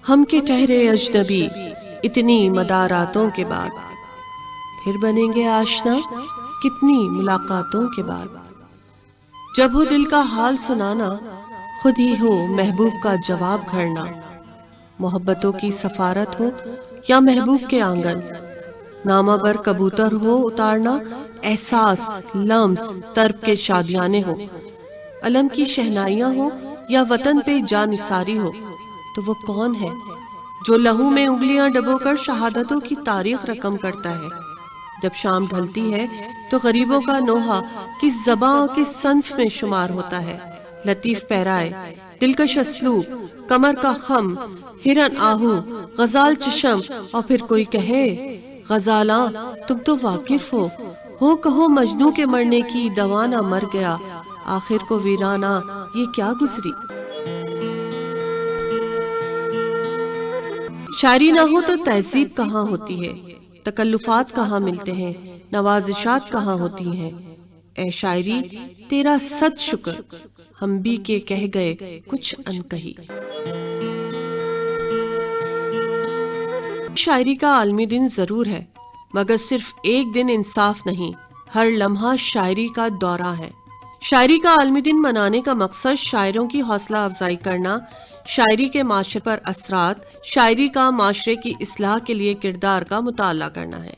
ہم کے ٹھہرے اجنبی اتنی مداراتوں کے بعد، پھر بنیں گے آشنا کتنی ملاقاتوں کے بعد۔ جب ہو دل کا حال سنانا، خود ہی ہو محبوب کا جواب گھڑنا، محبتوں کی سفارت ہو یا محبوب کے آنگن، نامہ بر کبوتر ہو اتارنا، احساس لمس طرب کے شادیانے ہو، علم کی شہنائیاں ہو یا وطن پہ جانثاری ہو، تو وہ کون ہے جو لہو میں انگلیاں ڈبو کر شہادتوں کی تاریخ رقم کرتا ہے؟ جب شام ڈھلتی ہے تو غریبوں کا نوحہ کس زباں کس صنف میں شمار ہوتا ہے؟ لطیف پیرائے، دلکش اسلوب، کمر کا خم، ہرن آہو، غزال چشم، اور پھر کوئی کہے غزالاں تم تو واقف ہو کہو مجنوں کے مرنے کی دوانا مر گیا، آخر کو ویرانہ یہ کیا گزری۔ شاعری نہ ہو تو تہذیب کہاں ہوتی ہے، تکلفات کہاں ملتے ہیں، نوازشات کہاں ہوتی ہیں؟ اے شاعری تیرا صد شکر، ہم بھی کے کہہ گئے کچھ انکہی۔ شاعری کا عالمی دن ضرور ہے، مگر صرف ایک دن انصاف نہیں، ہر لمحہ شاعری کا دورہ ہے۔ شاعری کا عالمی دن منانے کا مقصد شاعروں کی حوصلہ افزائی کرنا، شاعری کے معاشرے پر اثرات، شاعری کا معاشرے کی اصلاح کے لیے کردار کا مطالعہ کرنا ہے۔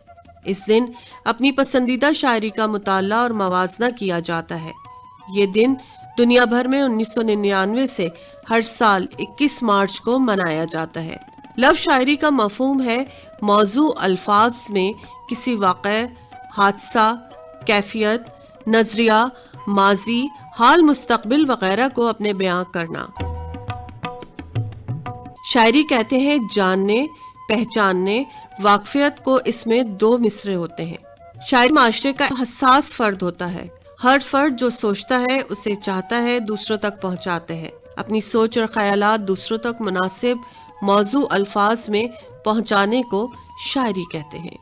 اس دن اپنی پسندیدہ شاعری کا مطالعہ اور موازنہ کیا جاتا ہے۔ یہ دن دنیا بھر میں 1999 سے ہر سال 21 مارچ کو منایا جاتا ہے۔ لفظ شاعری کا مفہوم ہے موضوع الفاظ میں کسی واقعہ، حادثہ، کیفیت، نظریہ، ماضی، حال، مستقبل وغیرہ کو اپنے بیان کرنا۔ شاعری کہتے ہیں جاننے، پہچاننے، واقفیت کو، اس میں دو مصرے ہوتے ہیں۔ شاعر معاشرے کا حساس فرد ہوتا ہے۔ ہر فرد جو سوچتا ہے اسے چاہتا ہے دوسروں تک پہنچاتے ہیں۔ اپنی سوچ اور خیالات دوسروں تک مناسب موضوع الفاظ میں پہنچانے کو شاعری کہتے ہیں۔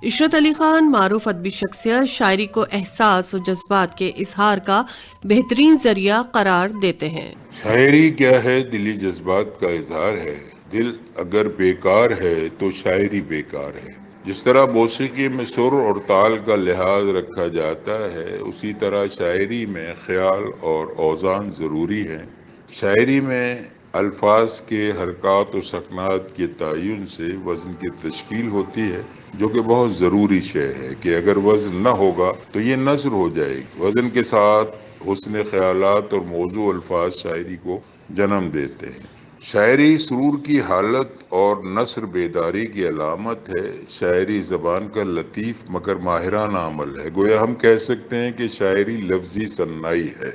عشرت علی خان معروف ادبی شخصیت شاعری کو احساس و جذبات کے اظہار کا بہترین ذریعہ قرار دیتے ہیں۔ شاعری کیا ہے؟ دلی جذبات کا اظہار ہے۔ دل اگر بیکار ہے تو شاعری بیکار ہے۔ جس طرح موسیقی میں سر اور تال کا لحاظ رکھا جاتا ہے، اسی طرح شاعری میں خیال اور اوزان ضروری ہیں۔ شاعری میں الفاظ کے حرکات و سکنات کے تعین سے وزن کی تشکیل ہوتی ہے، جو کہ بہت ضروری شے ہے کہ اگر وزن نہ ہوگا تو یہ نثر ہو جائے گی۔ وزن کے ساتھ حسن خیالات اور موضوع الفاظ شاعری کو جنم دیتے ہیں۔ شاعری سرور کی حالت اور نثر بیداری کی علامت ہے۔ شاعری زبان کا لطیف مگر ماہرانہ عمل ہے۔ گویا ہم کہہ سکتے ہیں کہ شاعری لفظی صنائی ہے۔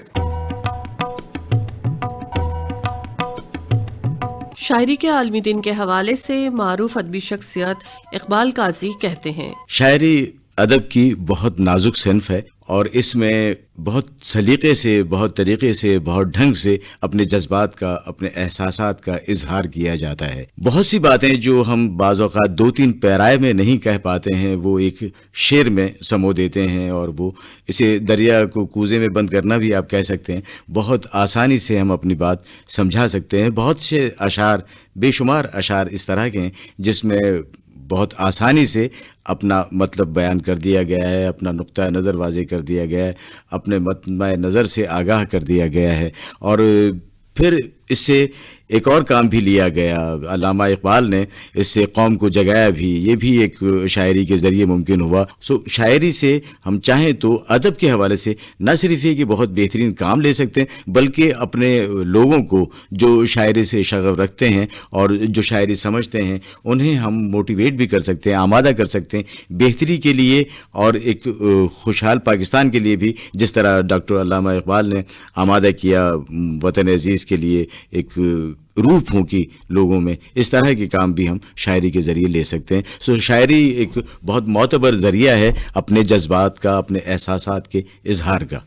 شاعری کے عالمی دن کے حوالے سے معروف ادبی شخصیت اقبال قاضی کہتے ہیں، شاعری ادب کی بہت نازک صنف ہے اور اس میں بہت سلیقے سے، بہت طریقے سے، بہت ڈھنگ سے اپنے جذبات کا، اپنے احساسات کا اظہار کیا جاتا ہے۔ بہت سی باتیں جو ہم بعض اوقات 2-3 پیرائے میں نہیں کہہ پاتے ہیں، وہ ایک شعر میں سمو دیتے ہیں، اور وہ اسے دریا کو کوزے میں بند کرنا بھی آپ کہہ سکتے ہیں۔ بہت آسانی سے ہم اپنی بات سمجھا سکتے ہیں۔ بہت سے اشعار، بے شمار اشعار اس طرح کے ہیں جس میں بہت آسانی سے اپنا مطلب بیان کر دیا گیا ہے، اپنا نقطہ نظر واضح کر دیا گیا ہے، اپنے مطمع نظر سے آگاہ کر دیا گیا ہے، اور پھر اس سے ایک اور کام بھی لیا گیا۔ علامہ اقبال نے اس سے قوم کو جگایا بھی، یہ بھی ایک شاعری کے ذریعے ممکن ہوا۔ شاعری سے ہم چاہیں تو ادب کے حوالے سے نہ صرف یہ کہ بہت بہترین کام لے سکتے ہیں، بلکہ اپنے لوگوں کو جو شاعری سے شغف رکھتے ہیں اور جو شاعری سمجھتے ہیں، انہیں ہم موٹیویٹ بھی کر سکتے ہیں، آمادہ کر سکتے ہیں بہتری کے لیے، اور ایک خوشحال پاکستان کے لیے بھی، جس طرح ڈاکٹر علامہ اقبال نے آمادہ کیا وطن عزیز کے لیے ایک روح پھونکی لوگوں میں، اس طرح کے کام بھی ہم شاعری کے ذریعے لے سکتے ہیں۔ شاعری ایک بہت معتبر ذریعہ ہے اپنے جذبات کا، اپنے احساسات کے اظہار کا۔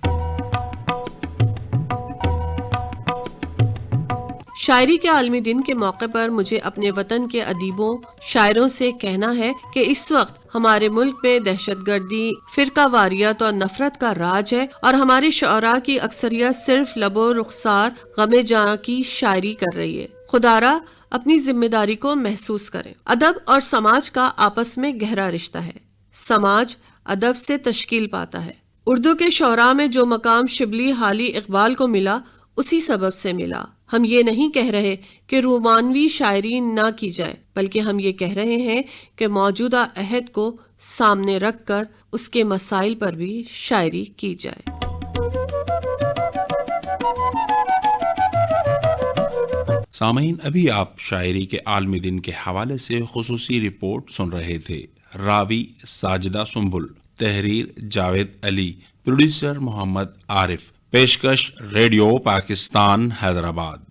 شاعری کے عالمی دن کے موقع پر مجھے اپنے وطن کے ادیبوں شاعروں سے کہنا ہے کہ اس وقت ہمارے ملک میں دہشت گردی، فرقہ واریت اور نفرت کا راج ہے، اور ہمارے شعراء کی اکثریت صرف لب و رخسار غم جاں کی شاعری کر رہی ہے۔ خدارا اپنی ذمہ داری کو محسوس کریں۔ ادب اور سماج کا آپس میں گہرا رشتہ ہے۔ سماج ادب سے تشکیل پاتا ہے۔ اردو کے شعراء میں جو مقام شبلی حالی اقبال کو ملا اسی سبب سے ملا۔ ہم یہ نہیں کہہ رہے کہ رومانوی شاعری نہ کی جائے، بلکہ ہم یہ کہہ رہے ہیں کہ موجودہ عہد کو سامنے رکھ کر اس کے مسائل پر بھی شاعری کی جائے۔ سامعین، ابھی آپ شاعری کے عالمی دن کے حوالے سے خصوصی رپورٹ سن رہے تھے۔ راوی ساجدہ سنبل، تحریر جاوید علی، پروڈیوسر محمد عارف، پیشکش ریڈیو پاکستان حیدرآباد۔